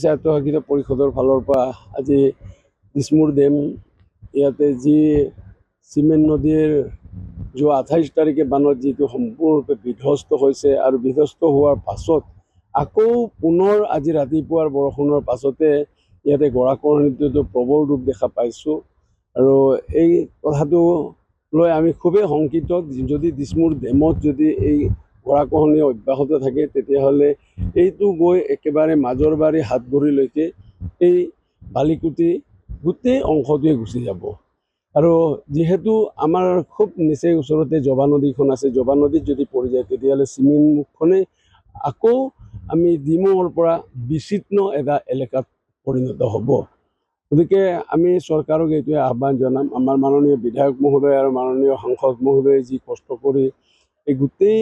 স্বায়ত্তশাসিত পৰিষদৰ ফালৰ পৰা আজি দিছমুৰ ডেম ইয়াতে যি চিমেণ্ট নদীৰ যোৱা 28 তাৰিখে বানত যিটো সম্পূৰ্ণৰূপে বিধ্বস্ত হৈছে আৰু বিধ্বস্ত হোৱাৰ পাছত আকৌ পুনৰ আজি ৰাতিপুৱাৰ বৰষুণৰ পাছতে ইয়াতে গৰাখহনীয়াটো প্ৰবল ৰূপ দেখা পাইছোঁ আৰু এই কথাটো লৈ আমি খুবেই শংকিত। যদি দিছমুৰ ডেমত যদি এই গৰাখহনীয়া অব্যাহত থাকে তেতিয়াহ'লে এইটো গৈ একেবাৰে মাজৰবাৰী হাতগুৰিলৈকে এই বালিকুটি গোটেই অংশটোৱে গুচি যাব। আৰু যিহেতু আমাৰ খুব নিচেই ওচৰতে জবা নদীখন আছে, জবা নদীত যদি পৰি যায় তেতিয়াহ'লে চিমেণ্ট মুখখনে আকৌ আমি ডিমৌৰ পৰা বিচ্ছিন্ন এটা এলেকাত পৰিণত হ'ব। গতিকে আমি চৰকাৰক এইটোৱে আহ্বান জনাম, আমাৰ মাননীয় বিধায়ক মহোদয় আৰু মাননীয় সাংসদ মহোদয়ে যি কষ্ট কৰি এই গোটেই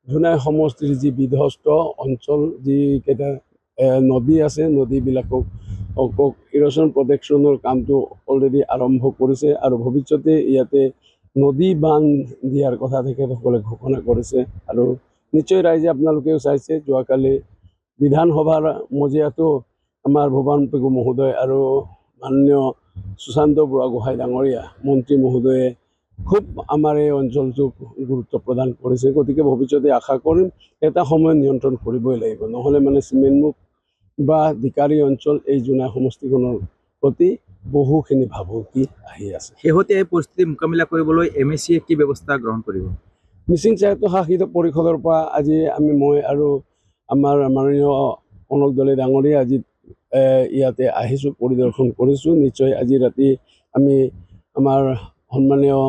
ধুনাই সমষ্টিৰ যি বিধ্বস্ত অঞ্চল যিকেইটা নদী আছে, নদীবিলাকক ইৰ'শ্যন প্ৰটেকশ্যনৰ কামটো অলৰেডি আৰম্ভ কৰিছে আৰু ভৱিষ্যতে ইয়াতে নদী বান্ধ দিয়াৰ কথা তেখেতসকলে ঘোষণা কৰিছে। আৰু নিশ্চয় ৰাইজে আপোনালোকেও চাইছে, যোৱাকালি বিধানসভাৰ মজিয়াতো আমাৰ ভূৱন পেগু মহোদয় আৰু মাননীয় সুশান্ত বুঢ়াগোহাঁই ডাঙৰীয়া মন্ত্ৰী মহোদয়ে খুব আমাৰ এই অঞ্চলটোক গুৰুত্ব প্ৰদান কৰিছে। গতিকে ভৱিষ্যতে আশা কৰিম এটা সময় নিয়ন্ত্ৰণ কৰিবই লাগিব, নহ'লে মানে চিমেণ্টমুখ বা দিকাৰী অঞ্চল এই জোনাই সমষ্টিখনৰ প্ৰতি বহুখিনি ভাবুকি আহি আছে। শেহতীয়া এই পৰিস্থিতি মোকাবিলা কৰিবলৈ MSCয়ে কি ব্যৱস্থা গ্ৰহণ কৰিব? মিচিং স্বায়ত্তশাসিত পৰিষদৰ পৰা আজি মই আৰু আমাৰ মাননীয় কনক দলে ডাঙৰীয়া আজি ইয়াতে আহিছোঁ, পৰিদৰ্শন কৰিছোঁ। নিশ্চয় আজি ৰাতি আমি আমাৰ সন্মানীয়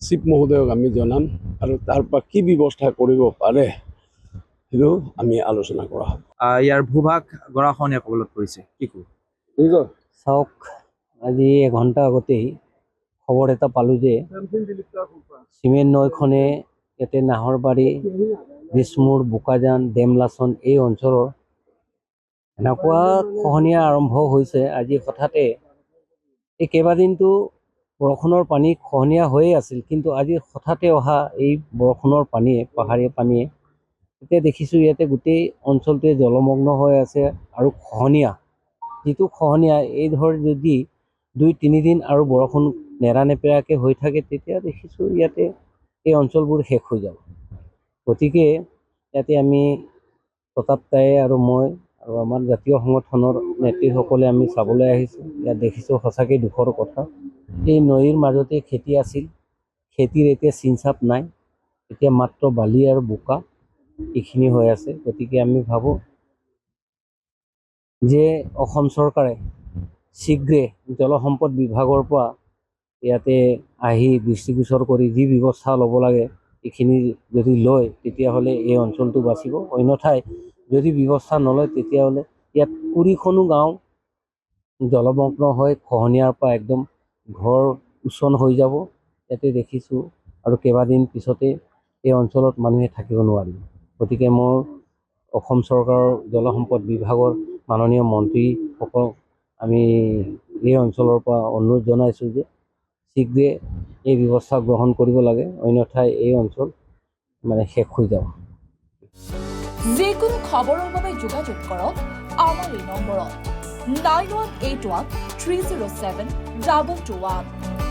চিফ মহোদয়ক আমি জনাম আৰু তাৰ পৰা কি ব্যৱস্থা কৰিব পাৰে সেইটো আমি আলোচনা কৰা হ'ব। ইয়াৰ ভূভাগ গৰাখহনীয়া কবলত পৰিছে, কি ক'ব? চাওক, আজি এঘণ্টা আগতেই খবৰ এটা পালোঁ যে চিমেণ্ট নৈখনে ইয়াতে নাহৰবাৰী, দিছমুৰ, বোকাজান, ডেমলাচন এই অঞ্চলৰ এনেকুৱা খহনীয়া আৰম্ভ হৈছে। আজি হঠাতে এই কেইবাদিনটো বৰষুণৰ পানী খহনীয়া হৈয়ে আছিল, কিন্তু আজি হঠাতে অহা এই বৰষুণৰ পানীয়ে, পাহাৰীয়া পানীয়ে এতিয়া দেখিছোঁ ইয়াতে গোটেই অঞ্চলটোৱে জলমগ্ন হৈ আছে। আৰু খহনীয়া, যিটো খহনীয়া এই যদি 2-3 দিন আৰু বৰষুণ নেৰানেপেৰাকৈ হৈ থাকে তেতিয়া দেখিছোঁ ইয়াতে এই অঞ্চলবোৰ শেষ হৈ যাব। গতিকে ইয়াতে আমি প্ৰতাপ দায়ে আৰু মই আৰু আমাৰ জাতীয় সংগঠনৰ নেতৃসকলে আমি চাবলৈ আহিছোঁ। ইয়াত দেখিছোঁ সঁচাকৈ দুখৰ কথা, এই নৈৰ মাজতে খেতি আছিল, খেতিৰ এতিয়া চিন-চাপ নাই, এতিয়া মাত্ৰ বালি আৰু বোকা এইখিনি হৈ আছে। গতিকে আমি ভাবোঁ যে অসম চৰকাৰে শীঘ্ৰে জলসম্পদ বিভাগৰ পৰা ইয়াতে আহি দৃষ্টিগোচৰ কৰি যি ব্যৱস্থা ল'ব লাগে এইখিনি যদি লয় তেতিয়াহ'লে এই অঞ্চলটো বাচিব। অন্যথাই যদি ব্যৱস্থা নলয় তেতিয়াহ'লে ইয়াত 20খনো গাঁও জলমগ্ন হৈ খহনীয়াৰ পৰা একদম ঘৰ উচন হৈ যাব। ইয়াতে দেখিছোঁ আৰু কেইবাদিন পিছতে এই অঞ্চলত মানুহে থাকিব নোৱাৰিব। গতিকে মই অসম চৰকাৰৰ জলসম্পদ বিভাগৰ মাননীয় মন্ত্ৰীসকলক আমি এই অঞ্চলৰ পৰা অনুৰোধ জনাইছোঁ যে শীঘ্ৰে এই ব্যৱস্থা গ্ৰহণ কৰিব লাগে, অন্যথাই এই অঞ্চল শেষ হৈ যাব। যিকোনো খবৰৰ বাবে যোগাযোগ কৰক আমাৰ এই নম্বৰত 9181 307 221।